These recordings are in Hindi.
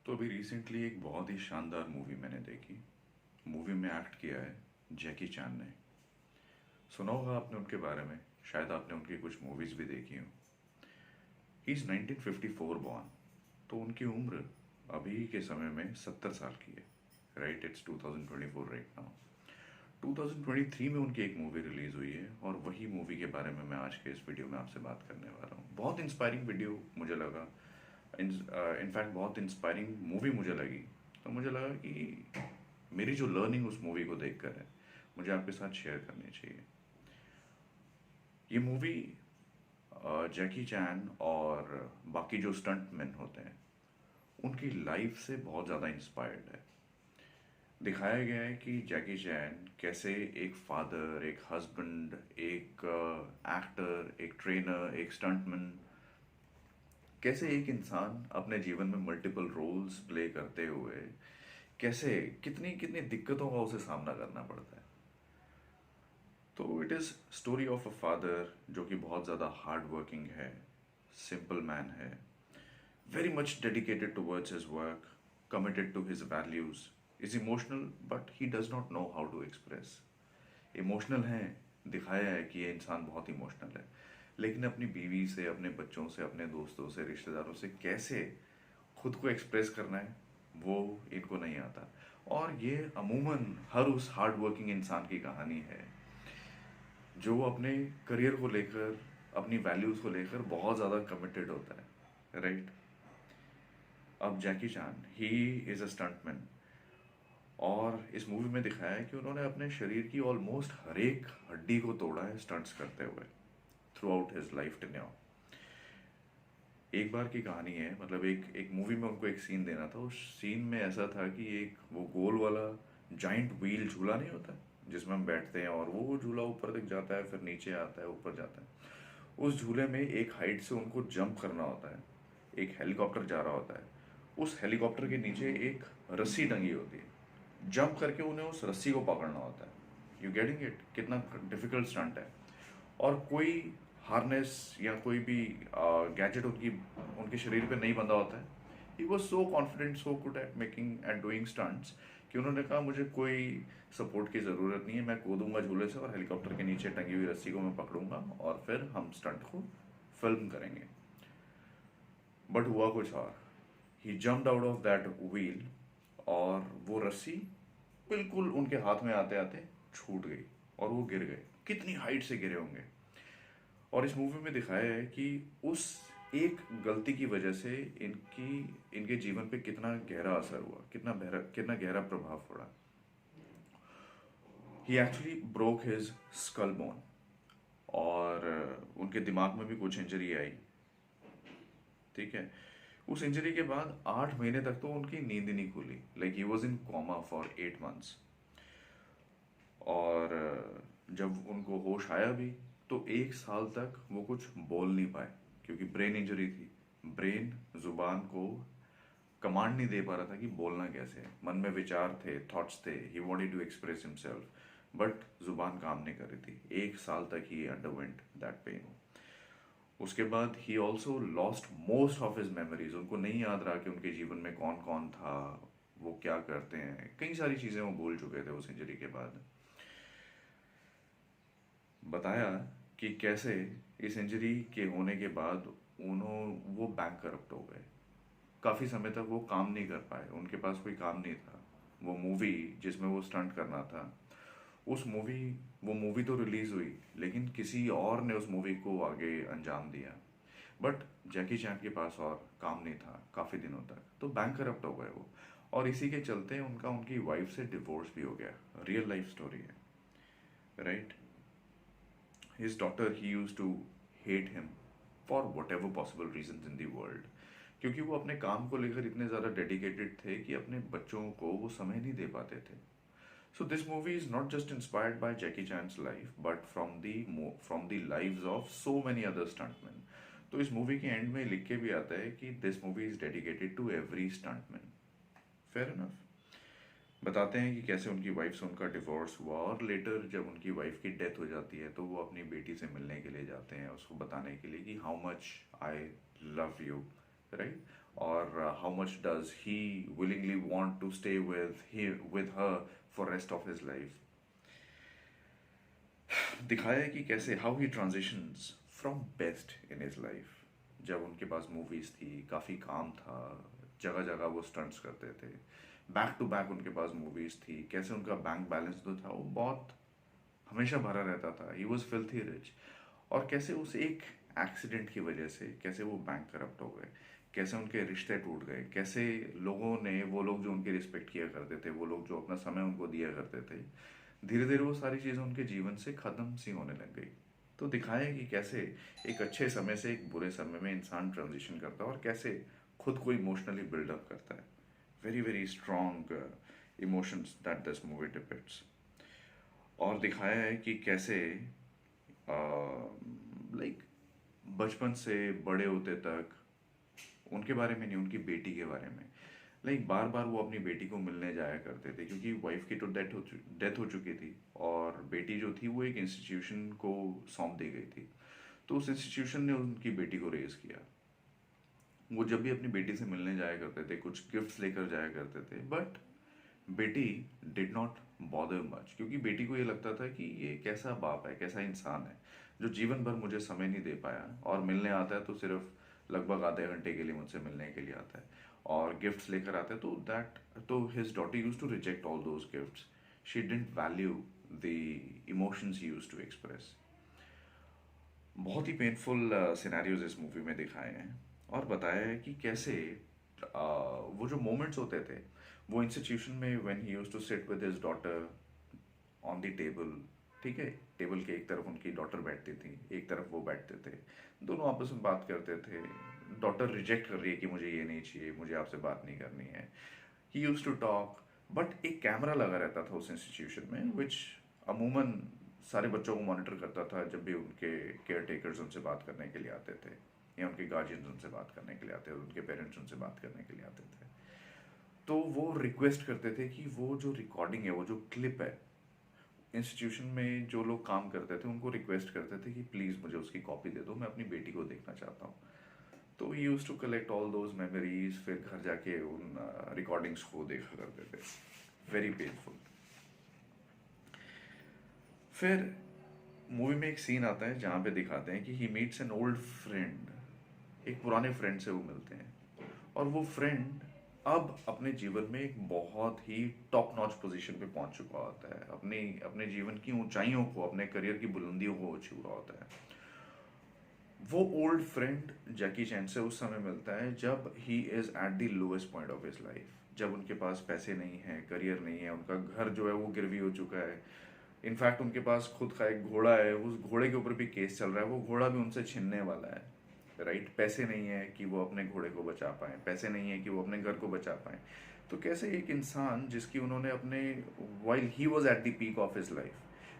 तो अभी रिसेंटली एक बहुत ही शानदार मूवी मैंने देखी। मूवी में एक्ट किया है जैकी चैन ने। सुना होगा आपने उनके बारे में, शायद आपने उनकी कुछ मूवीज भी देखी हों। ही इज़ 1954 बॉर्न, तो उनकी उम्र अभी के समय में 70 साल की है। Right, it's 2024 right now. 2023 में उनकी एक मूवी रिलीज हुई है और वही मूवी के बारे में मैं आज के इस वीडियो में आपसे बात करने वाला हूँ। बहुत इंस्पायरिंग वीडियो मुझे लगा, इनफैक्ट बहुत इंस्पायरिंग मूवी मुझे लगी। तो मुझे लगा कि मेरी जो लर्निंग उस मूवी को देखकर है, मुझे आपके साथ शेयर करनी चाहिए। ये मूवी जैकी चैन और बाकी जो स्टंट मैन होते हैं उनकी लाइफ से बहुत ज़्यादा इंस्पायर्ड है। दिखाया गया है कि जैकी चैन कैसे एक फादर, एक हस्बैंड, एक एक्टर, एक ट्रेनर, एक स्टंटमैन, कैसे एक इंसान अपने जीवन में मल्टीपल रोल्स प्ले करते हुए कैसे कितनी कितनी दिक्कतों का उसे सामना करना पड़ता है। तो it is story of a father जो कि बहुत ज़्यादा हार्ड वर्किंग है, सिंपल मैन है, very much dedicated towards his work, committed to his values, is emotional but he does not know how to express. Emotional है, दिखाया है कि ये इंसान बहुत इमोशनल है, लेकिन अपनी बीवी से, अपने बच्चों से, अपने दोस्तों से, रिश्तेदारों से कैसे खुद को एक्सप्रेस करना है वो इनको नहीं आता। और ये अमूमन हर उस हार्ड वर्किंग इंसान की कहानी है जो अपने करियर को लेकर, अपनी वैल्यूज़ को लेकर बहुत ज़्यादा कमिटेड होता है। राइट। अब जैकी चैन ही इज़ अ स्टंटमैन और इस मूवी में दिखाया है कि उन्होंने अपने शरीर की ऑलमोस्ट हर एक हड्डी को तोड़ा है स्टंट्स करते हुए through out his life tenure. एक बार की कहानी है, मतलब एक एक मूवी में उनको एक सीन देना था। उस सीन में ऐसा था कि एक वो गोल वाला जाइंट व्हील झूला नहीं होता जिसमें हम बैठते हैं और वो झूला ऊपर तक जाता है, फिर नीचे आता है, ऊपर जाता है। उस झूले में एक हाइट से उनको जंप करना होता है। एक हेलीकॉप्टर जा रहा होता है, उस हेलीकॉप्टर के नीचे एक रस्सी टंगी होती है, जंप करके उन्हें उस रस्सी को पकड़ना होता है। यू गेटिंग इट, कितना डिफिकल्ट स्टंट है। और कोई हार्नेस या कोई भी गैजेट उनकी उनके शरीर पे नहीं बंधा होता है। He was so confident, so good at making and doing stunts कि उन्होंने कहा मुझे कोई सपोर्ट की ज़रूरत नहीं है, मैं कूदूंगा झूले से और हेलीकॉप्टर के नीचे टंगी हुई रस्सी को मैं पकड़ूंगा और फिर हम स्टंट को फिल्म करेंगे। बट हुआ कुछ और। He jumped out of that wheel और वो रस्सी बिल्कुल उनके हाथ में आते आते छूट गई और वो गिर गए। कितनी हाइट से गिरे होंगे। और इस मूवी में दिखाया है कि उस एक गलती की वजह से इनके जीवन पे कितना गहरा असर हुआ, कितना गहरा प्रभाव पड़ा। He actually broke his skull bone और उनके दिमाग में भी कुछ इंजरी आई। ठीक है। उस इंजरी के बाद 8 महीने तक तो उनकी नींद नहीं खुली, like he was in comma for 8 months. और जब उनको होश आया भी तो 1 साल तक वो कुछ बोल नहीं पाए क्योंकि ब्रेन इंजरी थी। ब्रेन जुबान को कमांड नहीं दे पा रहा था कि बोलना कैसे है। मन में विचार थे, थॉट्स थे, he wanted to express himself, but जुबान काम नहीं कर रही थी। 1 साल तक ही अंडरवेंट दैट पेन। उसके बाद he also lost most of his memories. उनको नहीं याद रहा कि उनके जीवन में कौन कौन था, वो क्या करते हैं, कई सारी चीज़ें वो भूल चुके थे उस इंजरी के बाद। बताया कि कैसे इस इंजरी के होने के बाद वो बैंक करप्ट हो गए। काफ़ी समय तक वो काम नहीं कर पाए, उनके पास कोई काम नहीं था। वो मूवी जिसमें वो स्टंट करना था, उस मूवी वो मूवी तो रिलीज हुई लेकिन किसी और ने उस मूवी को आगे अंजाम दिया। बट जैकी चैन के पास और काम नहीं था काफ़ी दिनों तक, तो बैंक करप्ट हो गए वो। और इसी के चलते उनकी वाइफ से डिवोर्स भी हो गया। रियल लाइफ स्टोरी है। Right. His daughter, he used to hate him for whatever possible reasons in the world, क्योंकि वो अपने काम को लेकर इतने ज़्यादा डेडिकेटेड थे कि अपने बच्चों को वो समय नहीं दे पाते थे। So this movie is not just inspired by Jackie chains life but from the lives of so many other stuntman. तो इस मूवी के एंड में लिख के भी आता है कि this movie is dedicated to every stuntman. Fair enough. बताते हैं कि कैसे उनकी वाइफ से उनका डिवोर्स हुआ और लेटर जब उनकी वाइफ की डेथ हो जाती है तो वो अपनी बेटी से मिलने के लिए जाते हैं, उसको बताने के लिए कि how much I love you. Right. और how much does he willingly want to stay with her for rest of his life. दिखाया है कि कैसे how he transitions from best in his life. जब उनके पास मूवीज थी, काफ़ी काम था, जगह जगह वो स्टंट्स करते थे, बैक टू बैक उनके पास मूवीज थी, कैसे उनका बैंक बैलेंस जो था वो बहुत हमेशा भरा रहता था, ही वॉज फिल्थी रिच। और कैसे उस एक एक्सीडेंट की वजह से कैसे वो बैंक करप्ट हो गए, कैसे उनके रिश्ते टूट गए, कैसे लोगों ने, वो लोग जो उनकी रिस्पेक्ट किया करते थे, वो लोग जो अपना समय उनको दिया करते थे, धीरे धीरे वो सारी चीज़ें उनके जीवन से ख़त्म सी होने लग गई। तो दिखाया है कि कैसे एक अच्छे समय से एक बुरे समय में इंसान ट्रांजिशन करता है और कैसे खुद को इमोशनली बिल्डअप करता है। Very very strong emotions that this movie depicts. और दिखाया है कि कैसे लाइक बचपन से बड़े होते तक उनके बारे में नहीं, उनकी बेटी के बारे में, लाइक बार बार वो अपनी बेटी को मिलने जाया करते थे क्योंकि वाइफ की तो डेथ हो चुकी थी और बेटी जो थी वो एक इंस्टीट्यूशन को सौंप दी गई थी। तो उस इंस्टीट्यूशन ने उनकी बेटी को रेज किया। वो जब भी अपनी बेटी से मिलने जाया करते थे, कुछ गिफ्ट्स लेकर जाया करते थे, बट बेटी डिड नॉट बॉदर मच क्योंकि बेटी को ये लगता था कि ये कैसा बाप है, कैसा इंसान है जो जीवन भर मुझे समय नहीं दे पाया और मिलने आता है तो सिर्फ लगभग आधे घंटे के लिए मुझसे मिलने के लिए आता है और गिफ्ट्स लेकर आता है। तो his daughter use to reject all those gifts. She didn't value the emotions he use to express. बहुत ही पेनफुल सिनेरियोज इस मूवी में दिखाए हैं और बताया है कि कैसे वो जो मोमेंट्स होते थे वो इंस्टीट्यूशन में, when he used to sit with his daughter on the table, ठीक है, टेबल के एक तरफ उनकी डॉटर बैठती थी, एक तरफ वो बैठते थे, दोनों आपस में बात करते थे। डॉटर रिजेक्ट कर रही है कि मुझे ये नहीं चाहिए, मुझे आपसे बात नहीं करनी है। ही यूज टू टॉक, बट एक कैमरा लगा रहता था उस इंस्टीट्यूशन में विच अमूमन सारे बच्चों को मॉनिटर करता था जब भी उनके केयर टेकर्स उनसे बात करने के लिए आते थे या उनके गार्जियंस उनसे बात करने के लिए आते थे, उनके पेरेंट्स उनसे बात करने के लिए आते थे। तो वो रिक्वेस्ट करते थे कि वो जो रिकॉर्डिंग है, वो जो क्लिप है, इंस्टीट्यूशन में जो लोग काम करते थे उनको रिक्वेस्ट करते थे कि प्लीज़ मुझे उसकी कॉपी दे दो, मैं अपनी बेटी को देखना चाहता हूँ। तो we use to collect all those memories, फिर घर जाके उन रिकॉर्डिंग्स को देखा करते थे। Very painful. फिर मूवी में एक सीन आता है जहाँ पे दिखाते हैं कि he meets an old friend. एक पुराने फ्रेंड से वो मिलते हैं और वो फ्रेंड अब अपने जीवन में एक बहुत ही टॉप नॉच पोजीशन पे पहुंच चुका होता है, अपनी अपने जीवन की ऊंचाइयों को, अपने करियर की बुलंदियों को छू रहा होता है। वो ओल्ड फ्रेंड जैकी चैन से उस समय मिलता है जब he is at the lowest point of his life, जब उनके पास पैसे नहीं है, करियर नहीं है, उनका घर जो है वो गिरवी हो चुका है। इनफैक्ट उनके पास खुद का एक घोड़ा है, उस घोड़े के ऊपर भी केस चल रहा है, वो घोड़ा भी उनसे छिनने वाला है। राइट, पैसे नहीं है कि वो अपने घोड़े को बचा पाए, पैसे नहीं है कि वो अपने घर को बचा पाए। तो कैसे एक इंसान जिसकी उन्होंने अपने, while he was at the peak of his life,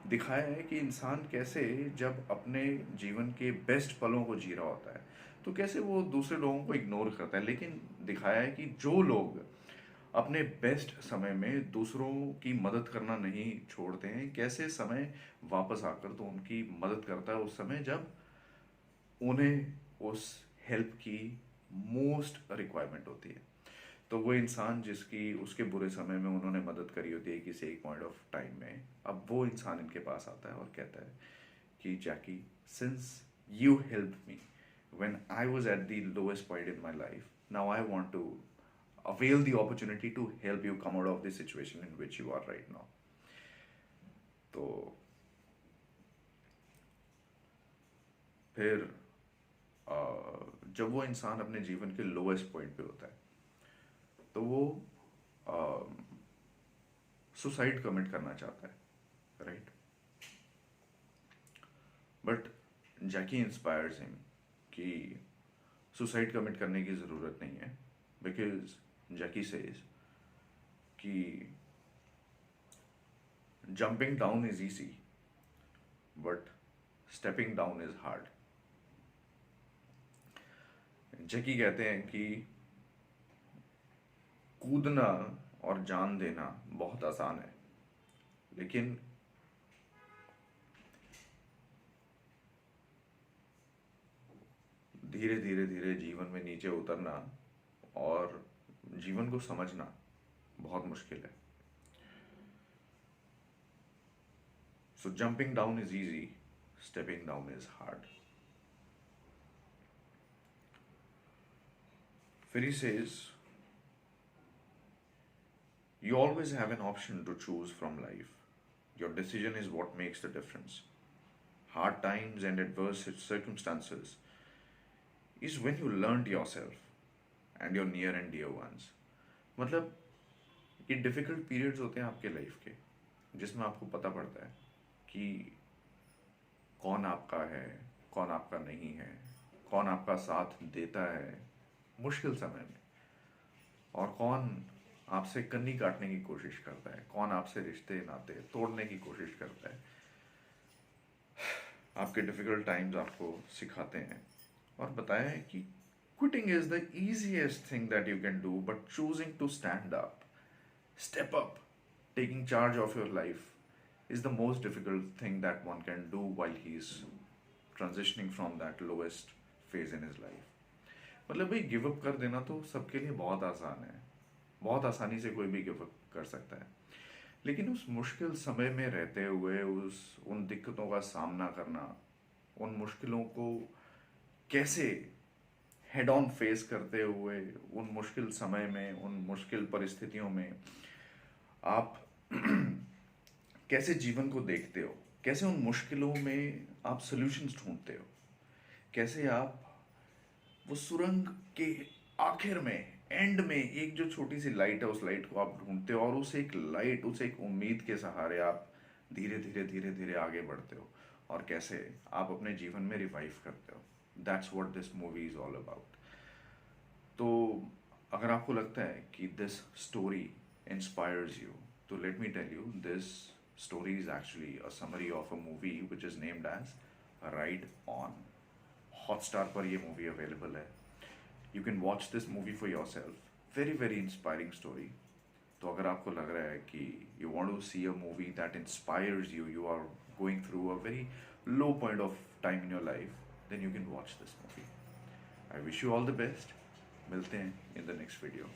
दिखाया है कि इंसान कैसे जब अपने जीवन के बेस्ट पलों को जी रहा होता है तो कैसे वो दूसरे लोगों को इग्नोर करता है। लेकिन दिखाया है कि जो लोग अपने बेस्ट समय में दूसरों की मदद करना नहीं छोड़ते हैं, कैसे समय वापस आकर तो उनकी मदद करता है उस समय जब उन्हें उस हेल्प की मोस्ट रिक्वायरमेंट होती है। तो वो इंसान जिसकी उसके बुरे समय में उन्होंने मदद करी होती है किसी एक पॉइंट ऑफ टाइम में, अब वो इंसान इनके पास आता है और कहता है कि Jackie, since you help me when I was at the lowest point in my life, now I want to avail the opportunity to help you come out of the situation in which you are right now. तो फिर जब वो इंसान अपने जीवन के लोएस्ट पॉइंट पे होता है तो वो सुसाइड कमिट करना चाहता है, right, but Jackie inspires him कि सुसाइड कमिट करने की ज़रूरत नहीं है, बिकॉज जैकी सेज कि jumping down is easy but stepping down is hard. Jackie कहते हैं कि कूदना और जान देना बहुत आसान है, लेकिन धीरे धीरे धीरे जीवन में नीचे उतरना जीवन को समझना बहुत मुश्किल है. So jumping down is easy, stepping down is hard. फिर he says, you always have an option to choose from life. Your decision is what makes the difference. Hard times and adverse circumstances is when you learned yourself and your near and dear ones. मतलब ये डिफिकल्ट पीरियड्स होते हैं आपके लाइफ के, जिसमें आपको पता पड़ता है कि कौन आपका है, कौन आपका नहीं है, कौन आपका साथ देता है मुश्किल समय में, और कौन आपसे कन्नी काटने की कोशिश करता है, कौन आपसे रिश्ते नाते तोड़ने की कोशिश करता है. आपके डिफिकल्ट टाइम्स आपको सिखाते हैं और बताया है कि quitting is the easiest thing that you can do, but choosing to stand up, step up, taking charge of your life is the most difficult thing that one can do while he is transitioning from that lowest phase in his life. मतलब भाई गिव अप कर देना तो सबके लिए बहुत आसान है, बहुत आसानी से कोई भी गिव अप कर सकता है, लेकिन उस मुश्किल समय में रहते हुए उन दिक्कतों का सामना करना, उन मुश्किलों को कैसे हेड ऑन फेस करते हुए उन मुश्किल समय में, उन मुश्किल परिस्थितियों में आप कैसे जीवन को देखते हो, कैसे उन मुश्किलों में आप सॉल्यूशंस ढूंढते हो, कैसे आप वो सुरंग के आखिर में, एंड में एक जो छोटी सी लाइट है, उस लाइट को आप ढूंढते हो और उस एक लाइट, उस एक उम्मीद के सहारे आप धीरे धीरे धीरे धीरे आगे बढ़ते हो और कैसे आप अपने जीवन में रिवाइव करते हो. That's what this movie is all about. तो अगर आपको लगता है कि दिस स्टोरी इंस्पायर्स यू, तो let me tell you, this story is actually a summary of a movie which is named as ride on. Hotstar पर ये मूवी अवेलेबल है. You can watch this movie for yourself. Very very inspiring story. तो अगर आपको लग रहा है कि you want to C a movie that inspires you, you are going through a very low point of time in your life, then you can watch this movie. I wish you all the best. मिलते हैं इन द नेक्स्ट वीडियो.